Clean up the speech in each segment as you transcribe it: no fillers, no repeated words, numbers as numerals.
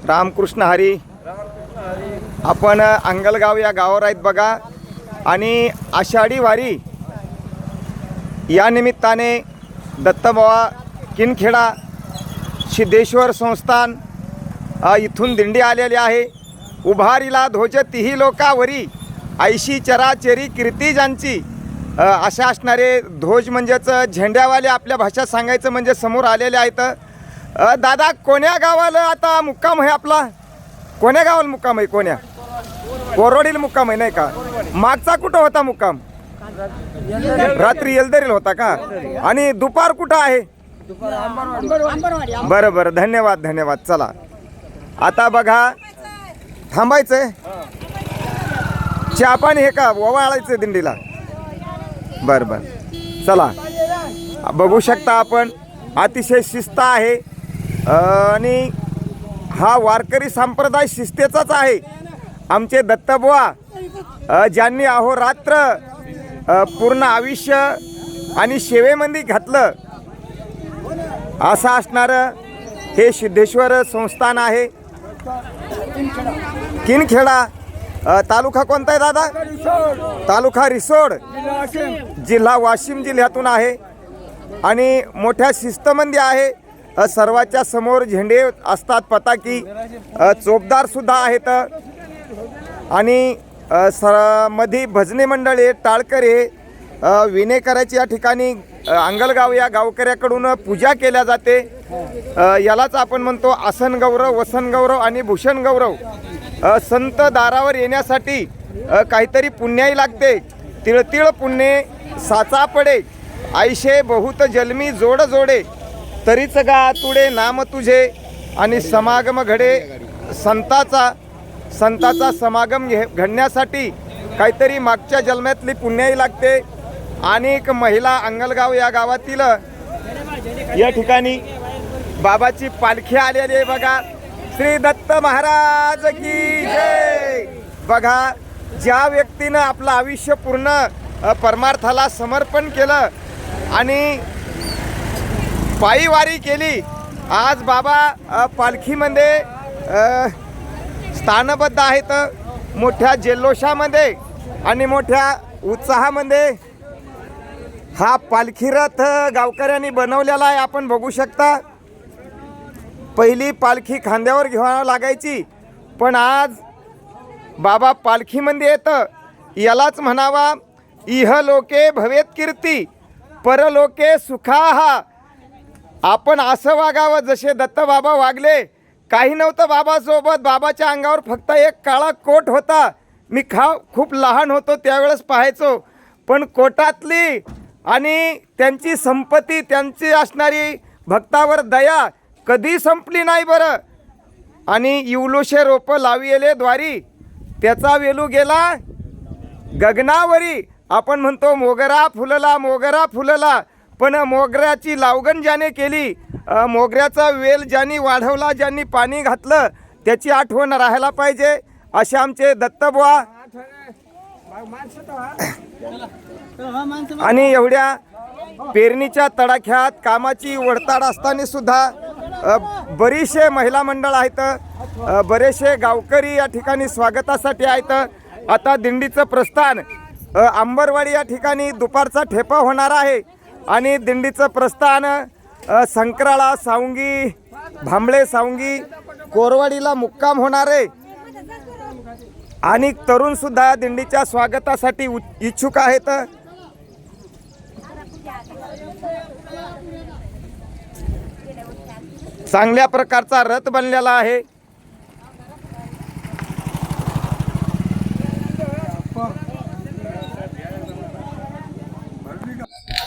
रामकृष्ण हरी. आपण अंगलगाव या गावावर आहेत बघा. आणि आषाढी वारी या निमित्ताने दत्तबाबा किनखेडा सिद्धेश्वर संस्थान इथून दिंडी आलेली आहे. उभारीला ध्वज तिही लोकावरी, ऐशी चराचरी कीर्ती ज्यांची. अशा असणारे ध्वज म्हणजेच झेंड्यावाले आपल्या भाषेत सांगायचं म्हणजे समोर आलेले आहेत. दादा कोण्या गावाला आता मुक्काम आहे आपला? कोण्या गावाला मुक्काम आहे? कोण्या? कोरोडीला मुक्काम आहे नाही का? मागचा कुठं होता मुक्काम? रात्री येलदरील होता का? आणि दुपार कुठं आहे? बरं बरं, धन्यवाद धन्यवाद. चला आता बघा, थांबायचंय चहा पाणी हे का ओवाळायचं दिंडीला? बरं बरं चला. बघू शकता आपण अतिशय शिस्त आहे आणि हा वारकरी संप्रदाय शिस्तेचाच आहे. आमचे दत्तबुवा ज्यांनी अहोरात्र पूर्ण आयुष्य आणि सेवेमध्ये घातलं असं असणारं हे सिद्धेश्वर संस्थान आहे. किनखेडा तालुका कोणता आहे दादा? तालुका रिसोड, जिल्हा वाशिम जिल्ह्यातून आहे. आणि मोठ्या शिस्तमध्ये आहे. सर्वाच्या समोर झेंडे असतात, पताकी, चोपदार सुद्धा आहेत. आणि मध्ये भजनी मंडळे, टाळकरे, विनेकराची या ठिकाणी अंगलगाव या गावकऱ्याकडून पूजा केल्या जाते. यालाच आपण म्हणतो आसन गौरव, वसन गौरव आणि भूषण गौरव. संत दारावर येण्यासाठी काहीतरी पुण्याही लागते. तिळतिळ पुण्य साचा पडे, आयशे बहुत जन्मी जोड जोडे, तरीच गा तुडे नाम तुझे. आणि समागम घडे संताचा समागम घडण्यासाठी काहीतरी मागच्या जन्मातली पुण्याही लागते. अनेक महिला अंगलगाव या गावातील या ठिकाणी बाबाची पालखी आलेली आहे बघा. श्री दत्त महाराज की जय. बघा, ज्या व्यक्तीनं आपलं आयुष्य पूर्ण परमार्थाला समर्पण केलं आणि पायीवारी केली, आज बाबा पालखीमध्ये स्थानबद्ध आहेत. मोठ्या जल्लोषामध्ये आणि मोठ्या उत्साहामध्ये हा पालखी रथ गावकऱ्यांनी बनवलेला आहे. आपण बघू शकता. पहिली पालखी खांद्यावर घ्यावी लागायची, पण आज बाबा पालखीमध्ये येतं. यालाच म्हणावा इह लोके भवेत कीर्ती, परलोके सुखाहा. आपण असं वागावं जसे दत्तबाबा वागले. काही नव्हतं बाबासोबत. बाबाच्या अंगावर फक्त एक काळा कोट होता. मी खूप लहान होतो त्यावेळेस पाहायचो. पण कोटातली आणि त्यांची संपत्ती, त्यांची असणारी भक्तावर दया कधी संपली नाही बरं. आणि इवलोशे रोपं लाविले द्वारी, त्याचा वेलू गेला गगनावरी. आपण म्हणतो मोगरा फुलला, मोगरा फुलला, पण मोगऱ्याची लावगण ज्याने केली, मोगऱ्याचा वेल ज्यांनी वाढवला, ज्यांनी पाणी घातलं, त्याची आठवण राहायला पाहिजे. असे आमचे दत्तबुवा. आणि एवढ्या पेरणीच्या तडाख्यात कामाची वडताड असताना सुद्धा बरीचसे महिला मंडळ आहेत, बरेचसे गावकरी या ठिकाणी स्वागतासाठी आहेत. आता दिंडीचं प्रस्थान अंबरवाडी या ठिकाणी दुपारचा ठेपा होणार आहे. आणि दिंडीचं प्रस्थान संक्राळा, सावंगी, भांबळे, सावंगी, कोरवाडीला मुक्काम होणार आहे. आणि तरुण सुद्धा दिंडीच्या स्वागतासाठी इच्छुक आहेत. चांगल्या प्रकारचा रथ बनलेला आहे.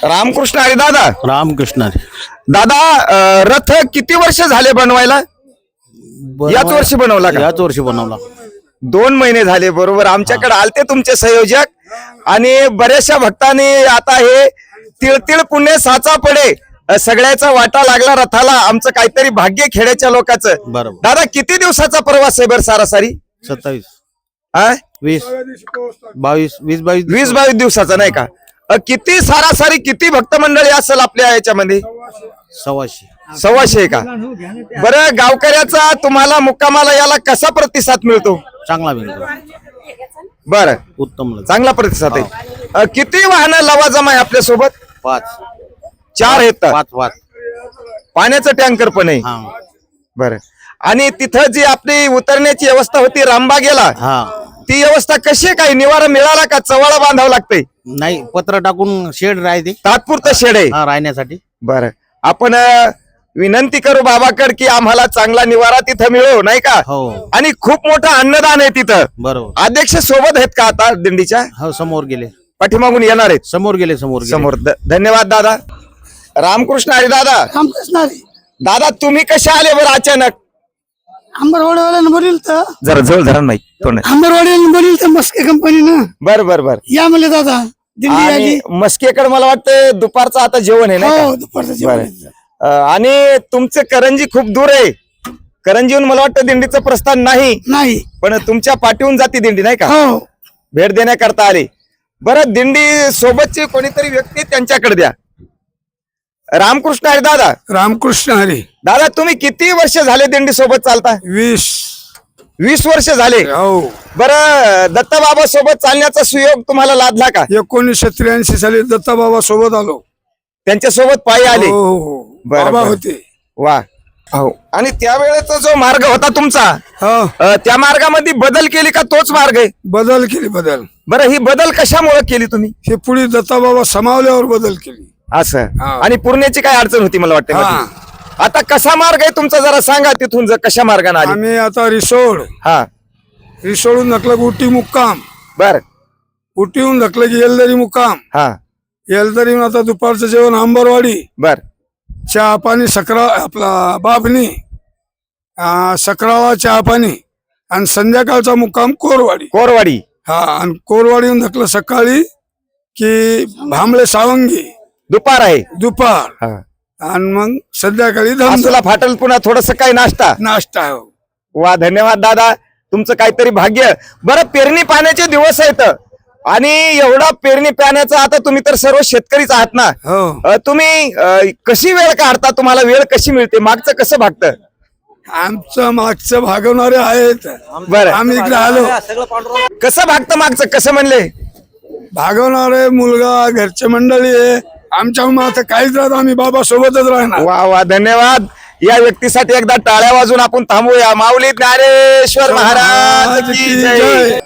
रामकृष्ण हरी दादा. रामकृष्ण हरी. दादा, रथ किती वर्ष झाले बनवायला? याच वर्षी बनवला का? याच वर्षी बनवला. 2 महिने झाले बरोबर. आमच्याकडे आलते तुमचे संयोजक आणि बऱ्याचशा भक्तांनी आता हे तिळतिळ पुण्य साचा पडे, सगळ्याचा वाटा लागला रथाला. आमचं काहीतरी भाग्य खेड्याच्या लोकांचं. बरोबर. दादा किती दिवसाचा प्रवास आहे बरं सारासारी? 27, 20, 22 दिवसाचा नाही का? किती सारासारी किती भक्त मंडळी असेल आपल्या याच्यामध्ये? 1,600 आहे का? बरं, गावकऱ्याचा तुम्हाला मुक्कामाला याला कसा प्रतिसाद मिळतो? चांगला मिळतो. बरं, उत्तम. चांगला प्रतिसाद आहे. किती वाहनं लवाजमा आहे आपल्या सोबत? 4 आहेत. 5 पाण्याचं टँकर पण आहे. बरं, आणि तिथं जी आपली उतरण्याची व्यवस्था होती रामबागेला, ती व्यवस्था कशी आहे? काही निवारा मिळाला का? चवाळा बांधावं लागतंय? नाही, पत्र टाकून शेड राहते, तात्पुरतं शेड आहे राहण्यासाठी. बरं, आपण विनंती करू बाबाकड की आम्हाला चांगला निवारा तिथं मिळो, नाही का? हो, आणि खूप मोठं अन्नदान आहे तिथं. बरोबर. अध्यक्ष सोबत आहेत का आता दिंडीच्या? हो, समोर गेले, पाठीमागून येणार आहेत. समोर गेले. समोर. धन्यवाद दादा. रामकृष्ण हरी दादा. रामकृष्ण हरी. दादा, तुम्ही कशा आले बरं अचानक? आंबरवाडीवाल्यानं बोलील तर जरा जवळ धरा नाही तोंड. आंबरवाडीवाल्यानं बोलील तर मस्के कंपनीनं बर. या म्हणले दादा दिल्ली आणि आली. मस्केकडे मला वाटतं दुपारचं आता जेवण आहे ना? हो, दुपारचं जेवण आहे. आणि तुमचं करंजी खूप दूर आहे. करंजीहून मला वाटतं दिंडीचं प्रस्थान नाही, पण तुमच्या पाठीहून जाती दिंडी, नाही का? हो, भेट देण्याकरता आले. बरं, दिंडी सोबतची कोणीतरी व्यक्ती त्यांच्याकडे द्या. रामकृष्ण हरी दादा. रामकृष्ण हरी. दादा, तुम्ही किती वर्ष झाले दिंडी सोबत चालता? 20 वर्ष झाले. हो, बरं, दत्तबाबा सोबत चालण्याचा सुयोग तुम्हाला लादला का? 1983 साली दत्ताबाबा सोबत आलो. त्यांच्या सोबत पायी आले? हो, बरं, बाबा बरं. होते. वा. हो. आणि त्यावेळेचा जो मार्ग होता तुमचा, हो, त्या मार्गामध्ये बदल केली का तोच मार्ग आहे? बदल केली. बरं, ही बदल कशामुळे केली तुम्ही? हे पुढे दत्ताबाबा समावल्यावर बदल केली. असं. हा. आणि पुरण्याची काय अडचण होती मला वाटतं हा. मध्ये? आता कसा मार्ग आहे तुमचा जरा सांगा, तिथून कशा मार्गाने आले? आम्ही आता रिसोडून धकलं उटी मुक्काम, बर. उटीहून धकलं की येलदरी मुक्काम, हा, येलदरीहून आता दुपारचं जेवण आंबरवाडी, बर. चहा पाणी आपला बाबणी, सकरावा चहा पाणी, आणि संध्याकाळचा मुक्काम कोरवाडी. हा, आणि कोरवाडीहून धकलं सकाळी की भांबळे सावंगी, दुपार आहे. दुपार, आणि मग संध्याकाळी तुला फाटल पुन्हा थोडस काही नाश्ता. वा, धन्यवाद दादा, तुमचं काहीतरी भाग्य. बरं, पेरणी पाण्याचे दिवस आहेत आणि एवढा पेरणी पाण्याचा, आता तुम्ही तर सर्व शेतकरीच आहात ना? हो. तुम्ही कशी वेळ काढता? तुम्हाला वेळ कशी मिळते? मागचं कसं भागतं? आमचं मागचं भागवणारे आहेत. बरं, आम्ही इकडे आलो. कसं भागतं मागचं? कसं म्हणले? भागवणारे मुलगा, घरचे मंडळी आहे आमच्या. मात्र काहीच राहत, आम्ही बाबा सोबतच राहणार. वा, धन्यवाद. या व्यक्तीसाठी एकदा टाळ्या वाजून आपण थांबूया. माऊली ज्ञानेश्वर महाराज की जय.